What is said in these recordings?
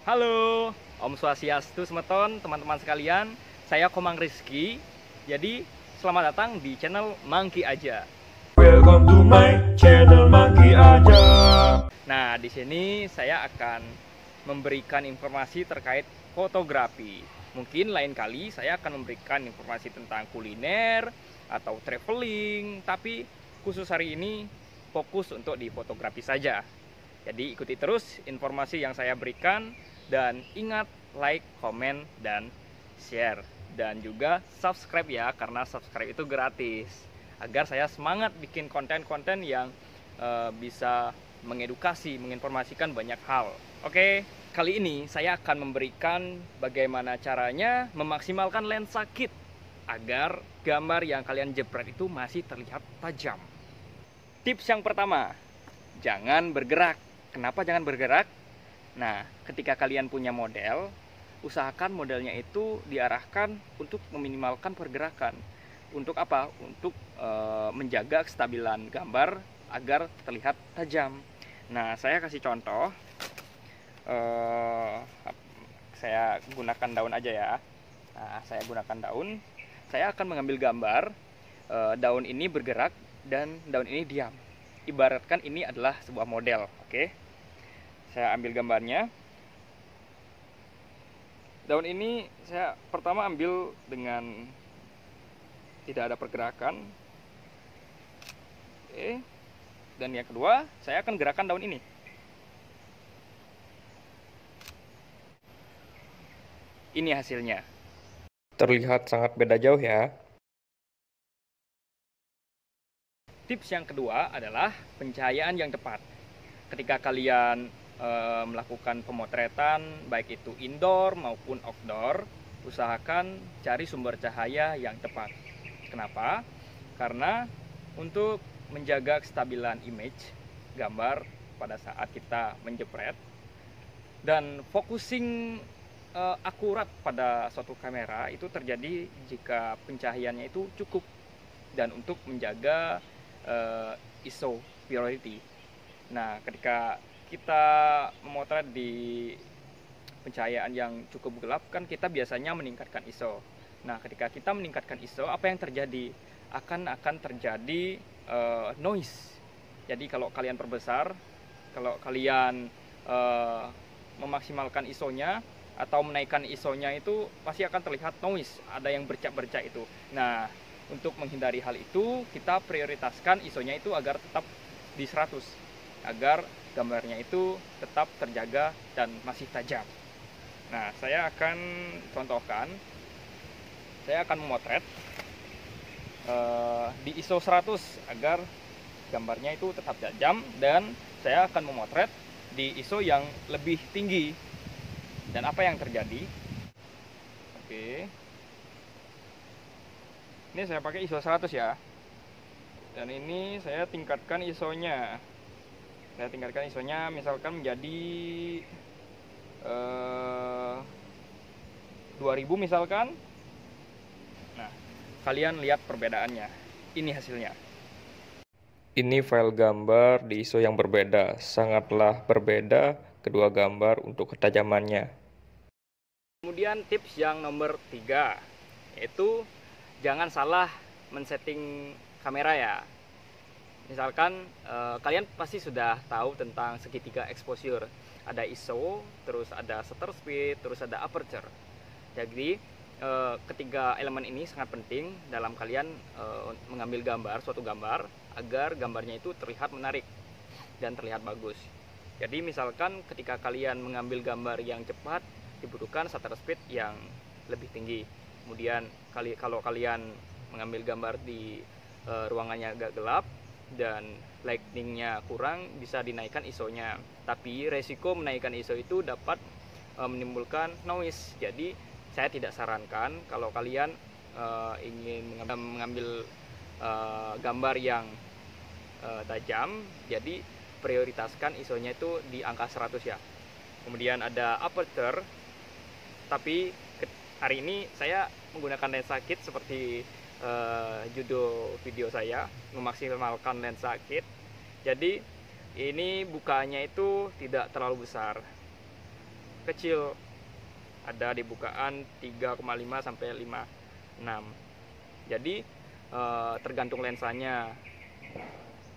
Halo, Om Swastiastu Semeton, teman-teman sekalian. Saya Komang Rizky. Jadi, selamat datang di channel Mangki Aja. Welcome to my channel Mangki Aja. Nah, di sini saya akan memberikan informasi terkait fotografi. Mungkin lain kali saya akan memberikan informasi tentang kuliner atau traveling, tapi khusus hari ini fokus untuk di fotografi saja. Jadi ikuti terus informasi yang saya berikan dan ingat like, komen, dan share. Dan juga subscribe ya, karena subscribe itu gratis. Agar saya semangat bikin konten-konten yang bisa mengedukasi, menginformasikan banyak hal. Oke, kali ini saya akan memberikan bagaimana caranya memaksimalkan lensa kit agar gambar yang kalian jepret itu masih terlihat tajam. Tips yang pertama, jangan bergerak. Kenapa jangan bergerak? Nah, ketika kalian punya model, usahakan modelnya itu diarahkan untuk meminimalkan pergerakan. Untuk apa? Untuk menjaga kestabilan gambar agar terlihat tajam. Nah, saya kasih contoh. Saya gunakan daun aja ya. Nah, saya gunakan daun. Saya akan mengambil gambar. Daun ini bergerak dan daun ini diam. Ibaratkan ini adalah sebuah model, oke? Saya ambil gambarnya. Daun ini saya pertama ambil dengan tidak ada pergerakan. Oke. Dan yang kedua, saya akan gerakan daun ini. Ini hasilnya. Terlihat sangat beda jauh ya. Tips yang kedua adalah pencahayaan yang tepat. Ketika kalian melakukan pemotretan, baik itu indoor maupun outdoor, usahakan cari sumber cahaya yang tepat. Kenapa? Karena untuk menjaga kestabilan image gambar pada saat kita menjepret dan focusing akurat pada suatu kamera itu terjadi jika pencahayaannya itu cukup dan untuk menjaga ISO purity. Nah, ketika kita memotret di pencahayaan yang cukup gelap, kan kita biasanya meningkatkan ISO. Nah, ketika kita meningkatkan ISO, apa yang terjadi? Akan terjadi noise. Jadi kalau kalian perbesar, kalau kalian memaksimalkan ISO-nya atau menaikkan ISO-nya itu pasti akan terlihat noise, ada yang bercak-bercak itu. Nah, untuk menghindari hal itu, kita prioritaskan ISO-nya itu agar tetap di 100, agar gambarnya itu tetap terjaga dan masih tajam. Nah, saya akan contohkan. Saya akan memotret di ISO 100 agar gambarnya itu tetap tajam, dan saya akan memotret di ISO yang lebih tinggi. Dan apa yang terjadi? Oke. Ini saya pakai ISO 100 ya. Dan ini saya tingkatkan ISO-nya. Saya tingkatkan ISO-nya misalkan menjadi 2000 misalkan. Nah, kalian lihat perbedaannya. Ini hasilnya. Ini file gambar di ISO yang berbeda. Sangatlah berbeda kedua gambar untuk ketajamannya. Kemudian tips yang nomor 3, yaitu jangan salah men-setting kamera ya. Misalkan kalian pasti sudah tahu tentang segitiga exposure. Ada ISO, terus ada shutter speed, terus ada aperture. Jadi ketiga elemen ini sangat penting dalam kalian mengambil gambar, suatu gambar, agar gambarnya itu terlihat menarik dan terlihat bagus. Jadi misalkan ketika kalian mengambil gambar yang cepat, dibutuhkan shutter speed yang lebih tinggi. Kemudian kalau kalian mengambil gambar di ruangannya agak gelap dan lightingnya kurang, bisa dinaikkan ISO-nya. Tapi resiko menaikkan ISO itu dapat menimbulkan noise. Jadi saya tidak sarankan kalau kalian ingin mengambil gambar yang tajam, jadi prioritaskan ISO-nya itu di angka 100 ya. Kemudian ada aperture, tapi hari ini saya menggunakan lensa kit seperti judul video saya, memaksimalkan lensa kit. Jadi ini bukanya itu tidak terlalu besar. kecil, ada di bukaan 3,5 sampai 5,6. Jadi tergantung lensanya.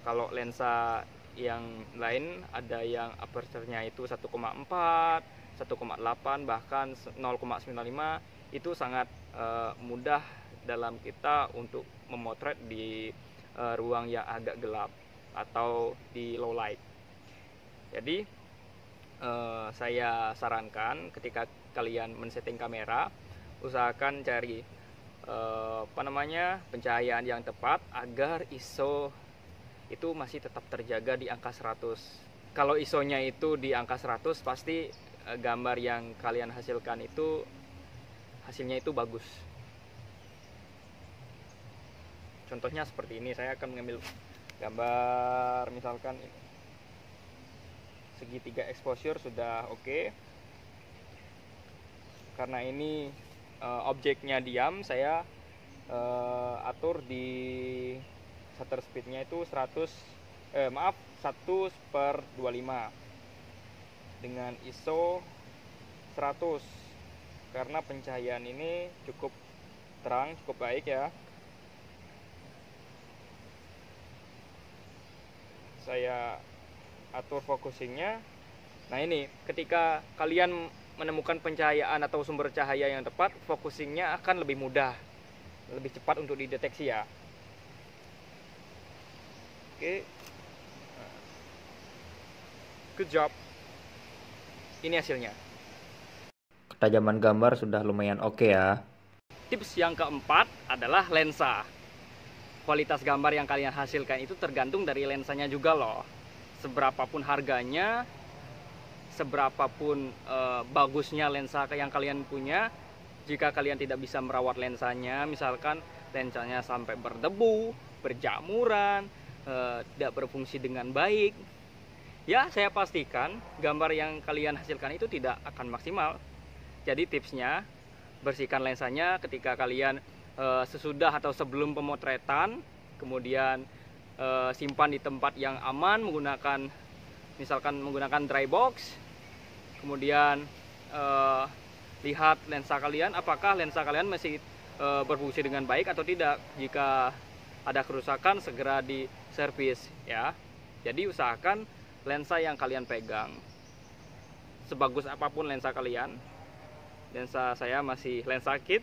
Kalau lensa yang lain ada yang aperture-nya itu 1,4, 1,8, bahkan 0,95, itu sangat mudah dalam kita untuk memotret di ruang yang agak gelap atau di low light. Jadi saya sarankan ketika kalian men-setting kamera, usahakan cari pencahayaan yang tepat agar ISO itu masih tetap terjaga di angka 100. Kalau ISO-nya itu di angka 100, pasti gambar yang kalian hasilkan itu hasilnya itu bagus. Contohnya seperti ini, saya akan mengambil gambar misalkan ini. Segitiga exposure sudah oke. Karena ini objeknya diam, saya atur di shutter speednya itu 1/25 dengan ISO 100, karena pencahayaan ini cukup terang, cukup baik ya. Saya atur focusingnya. Nah ini, ketika kalian menemukan pencahayaan atau sumber cahaya yang tepat, focusingnya akan lebih mudah, lebih cepat untuk dideteksi ya. Oke, good job. Ini hasilnya. Ketajaman gambar sudah lumayan oke ya. Tips yang keempat adalah lensa. Kualitas gambar yang kalian hasilkan itu tergantung dari lensanya juga loh. Seberapapun harganya, seberapapun bagusnya lensa yang kalian punya, jika kalian tidak bisa merawat lensanya, misalkan lensanya sampai berdebu, berjamuran, tidak berfungsi dengan baik, ya saya pastikan gambar yang kalian hasilkan itu tidak akan maksimal. Jadi tipsnya, bersihkan lensanya ketika kalian sesudah atau sebelum pemotretan, kemudian simpan di tempat yang aman misalkan menggunakan dry box. Kemudian lihat lensa kalian, apakah lensa kalian masih berfungsi dengan baik atau tidak. Jika ada kerusakan, segera diservis ya. Jadi usahakan lensa yang kalian pegang, sebagus apapun lensa kalian, lensa saya masih lensa kit,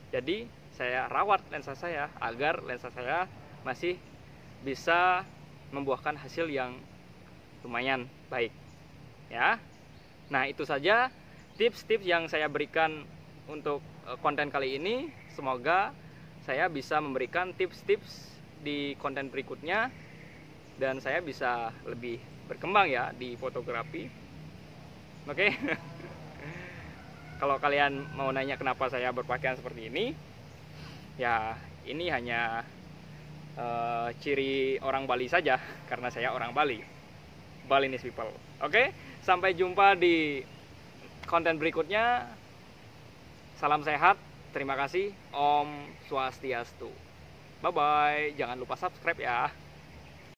jadi saya rawat lensa saya agar lensa saya masih bisa membuahkan hasil yang lumayan baik ya. Nah itu saja tips-tips yang saya berikan untuk konten kali ini. Semoga saya bisa memberikan tips-tips di konten berikutnya dan saya bisa lebih berkembang ya di fotografi. Oke. Kalau kalian mau nanya kenapa saya berpakaian seperti ini, ya ini hanya ciri orang Bali saja, karena saya orang Bali, Balinese people. Oke, sampai jumpa di konten berikutnya. Salam sehat, terima kasih, Om Swastiastu. Bye bye, jangan lupa subscribe ya.